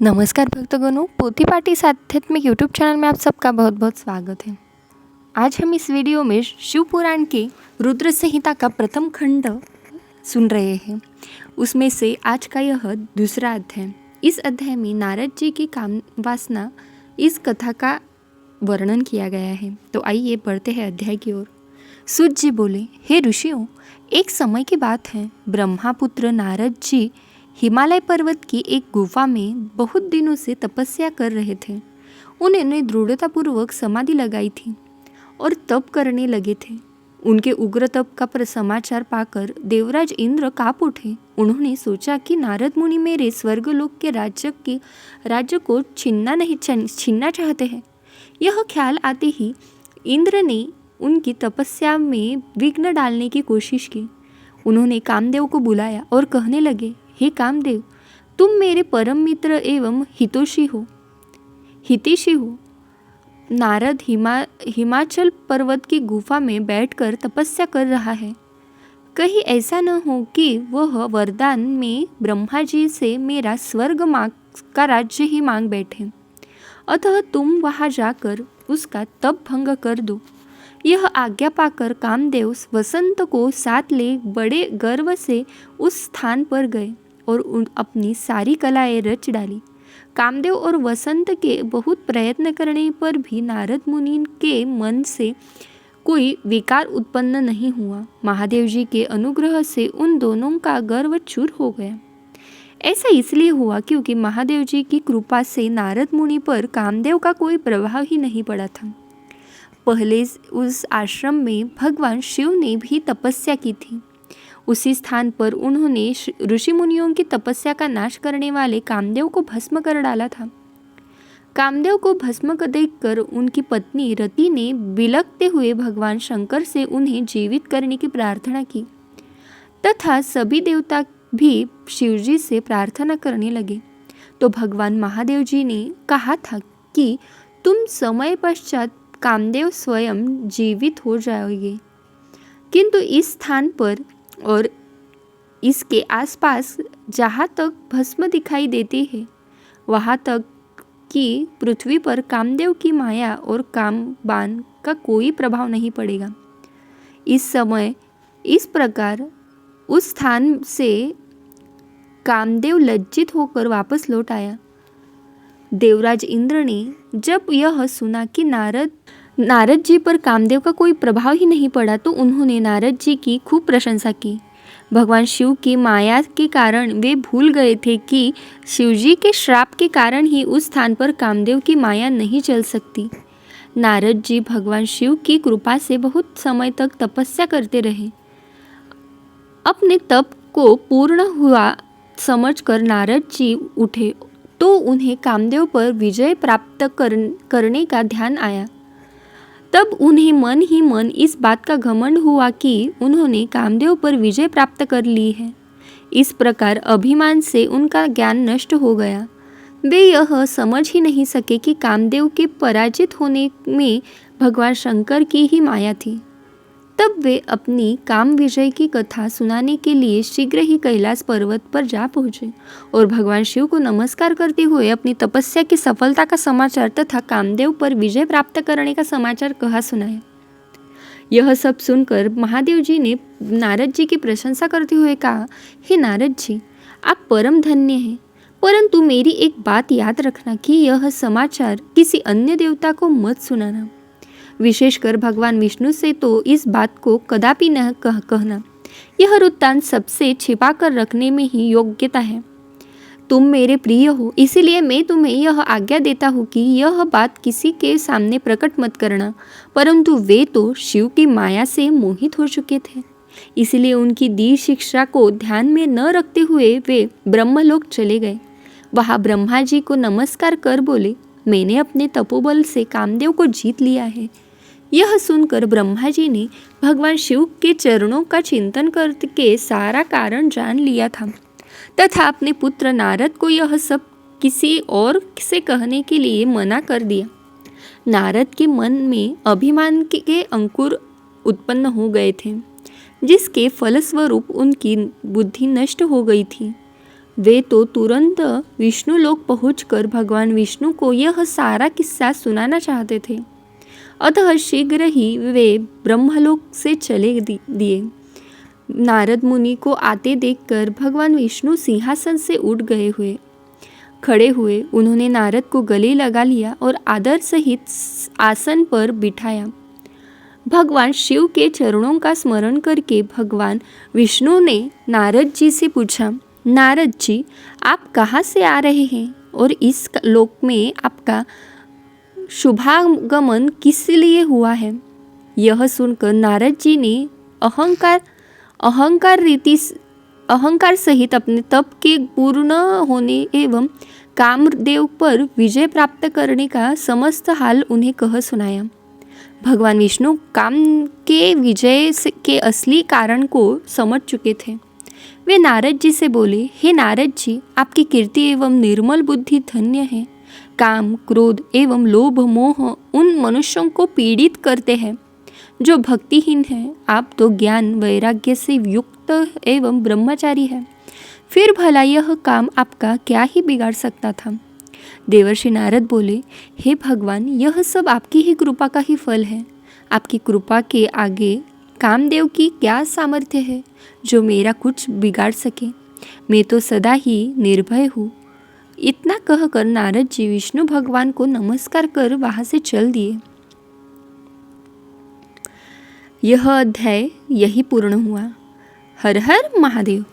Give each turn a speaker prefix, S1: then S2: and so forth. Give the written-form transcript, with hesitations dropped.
S1: नमस्कार भक्तगणों, पोथी पाठी आध्यात्मिक यूट्यूब चैनल में आप सबका बहुत बहुत स्वागत है। आज हम इस वीडियो में शिव पुराण के रुद्र संहिता का प्रथम खंड सुन रहे हैं। उसमें से आज का यह दूसरा अध्याय। इस अध्याय में नारद जी की काम वासना इस कथा का वर्णन किया गया है। तो आइए बढ़ते हैं अध्याय की ओर। सूत जी बोले, हे ऋषियों, एक समय की बात है, ब्रह्मापुत्र नारद जी हिमालय पर्वत की एक गुफा में बहुत दिनों से तपस्या कर रहे थे। उन्होंने दृढ़तापूर्वक समाधि लगाई थी और तप करने लगे थे। उनके उग्र तप का समाचार पाकर देवराज इंद्र काँप उठे। उन्होंने सोचा कि नारद मुनि मेरे स्वर्गलोक के राज्य को छीनना चाहते हैं। यह ख्याल आते ही इंद्र ने उनकी तपस्या में विघ्न डालने की कोशिश की। उन्होंने कामदेव को बुलाया और कहने लगे, हे कामदेव, तुम मेरे परम मित्र एवं हितैषी हो। नारद हिमाचल पर्वत की गुफा में बैठकर तपस्या कर रहा है। कहीं ऐसा न हो कि वह वरदान में ब्रह्मा जी से मेरा स्वर्ग का राज्य ही मांग बैठे। अतः तुम वहां जाकर उसका तप भंग कर दो। यह आज्ञा पाकर कामदेव वसंत को साथ ले बड़े गर्व से उस स्थान पर गए और अपनी सारी कलाएं रच डाली। कामदेव और वसंत के बहुत प्रयत्न करने पर भी नारद मुनि के मन से कोई विकार उत्पन्न नहीं हुआ। महादेव जी के अनुग्रह से उन दोनों का गर्व चूर हो गया। ऐसा इसलिए हुआ क्योंकि महादेव जी की कृपा से नारद मुनि पर कामदेव का कोई प्रभाव ही नहीं पड़ा था। पहले उस आश्रम में भगवान शिव ने भी तपस्या की थी। उसी स्थान पर उन्होंने ऋषि मुनियों की तपस्या का नाश करने वाले कामदेव को भस्म कर डाला था। कामदेव को भस्म देखकर उनकी पत्नी रति ने बिलखते हुए भगवान शंकर से उन्हें जीवित करने की प्रार्थना की तथा सभी देवता भी शिवजी से प्रार्थना करने लगे। तो भगवान महादेव जी ने कहा था कि तुम समय पश्चात कामदेव स्वयं जीवित हो जाओगे, किंतु इस स्थान पर और इसके आसपास जहाँ तक भस्म दिखाई देती है वहाँ तक कि पृथ्वी पर कामदेव की माया और कामबाण का कोई प्रभाव नहीं पड़ेगा। इस समय इस प्रकार उस स्थान से कामदेव लज्जित होकर वापस लौट आया। देवराज इंद्र ने जब यह सुना कि नारद जी पर कामदेव का कोई प्रभाव ही नहीं पड़ा तो उन्होंने नारद जी की खूब प्रशंसा की। भगवान शिव की माया के कारण वे भूल गए थे कि शिवजी के श्राप के कारण ही उस स्थान पर कामदेव की माया नहीं चल सकती। नारद जी भगवान शिव की कृपा से बहुत समय तक तपस्या करते रहे। अपने तप को पूर्ण हुआ समझकर नारद जी उठे तो उन्हें कामदेव पर विजय प्राप्त करने का ध्यान आया। तब उन्हें मन ही मन इस बात का घमंड हुआ कि उन्होंने कामदेव पर विजय प्राप्त कर ली है। इस प्रकार अभिमान से उनका ज्ञान नष्ट हो गया। वे यह समझ ही नहीं सके कि कामदेव के पराजित होने में भगवान शंकर की ही माया थी। तब वे अपनी काम विजय की कथा सुनाने के लिए शीघ्र ही कैलाश पर्वत पर जा पहुँचे और भगवान शिव को नमस्कार करते हुए अपनी तपस्या की सफलता का समाचार तथा कामदेव पर विजय प्राप्त करने का समाचार कहा सुनाया। यह सब सुनकर महादेव जी ने नारद जी की प्रशंसा करते हुए कहा, हे नारद जी, आप परम धन्य हैं, परंतु मेरी एक बात याद रखना कि यह समाचार किसी अन्य देवता को मत सुनाना। विशेषकर भगवान विष्णु से तो इस बात को कदापि न कहना। यह वृत्तांत सबसे छिपा कर रखने में ही योग्यता है। तुम मेरे प्रिय हो, इसीलिए मैं तुम्हें यह आज्ञा देता हूँ कि यह बात किसी के सामने प्रकट मत करना। परंतु वे तो शिव की माया से मोहित हो चुके थे, इसलिए उनकी दी शिक्षा को ध्यान में न रखते हुए वे ब्रह्मलोक चले गए। वहाँ ब्रह्मा जी को नमस्कार कर बोले, मैंने अपने तपोबल से कामदेव को जीत लिया है। यह सुनकर ब्रह्मा जी ने भगवान शिव के चरणों का चिंतन करके सारा कारण जान लिया था तथा अपने पुत्र नारद को यह सब किसी और से कहने के लिए मना कर दिया। नारद के मन में अभिमान के अंकुर उत्पन्न हो गए थे, जिसके फलस्वरूप उनकी बुद्धि नष्ट हो गई थी। वे तो तुरंत विष्णु लोक पहुंचकर भगवान विष्णु को यह सारा किस्सा सुनाना चाहते थे। अतः शीघ्र ही वे ब्रह्मलोक से चले दिए। नारद मुनि को आते देखकर भगवान विष्णु सिंहासन से उठ खड़े हुए। उन्होंने नारद को गले लगा लिया और आदर सहित आसन पर बिठाया। भगवान शिव के चरणों का स्मरण करके भगवान विष्णु ने नारद जी से पूछा, नारद जी, आप कहाँ से आ रहे हैं और इस लोक में आपका शुभागमन किस लिए हुआ है? यह सुनकर नारद जी ने अहंकार सहित अपने तप के पूर्ण होने एवं कामदेव पर विजय प्राप्त करने का समस्त हाल उन्हें कह सुनाया। भगवान विष्णु काम के विजय के असली कारण को समझ चुके थे। वे नारद जी से बोले, हे नारद जी, आपकी कीर्ति एवं निर्मल बुद्धि धन्य है। काम, क्रोध एवं लोभ मोह उन मनुष्यों को पीड़ित करते हैं जो भक्तिहीन हैं। आप तो ज्ञान वैराग्य से युक्त एवं ब्रह्मचारी है, फिर भला यह काम आपका क्या ही बिगाड़ सकता था। देवर्षि नारद बोले, हे भगवान, यह सब आपकी ही कृपा का ही फल है। आपकी कृपा के आगे कामदेव की क्या सामर्थ्य है जो मेरा कुछ बिगाड़ सके। मैं तो सदा ही निर्भय हूँ। इतना कहकर नारद जी विष्णु भगवान को नमस्कार कर वहाँ से चल दिए। यह अध्याय यही पूर्ण हुआ। हर हर महादेव।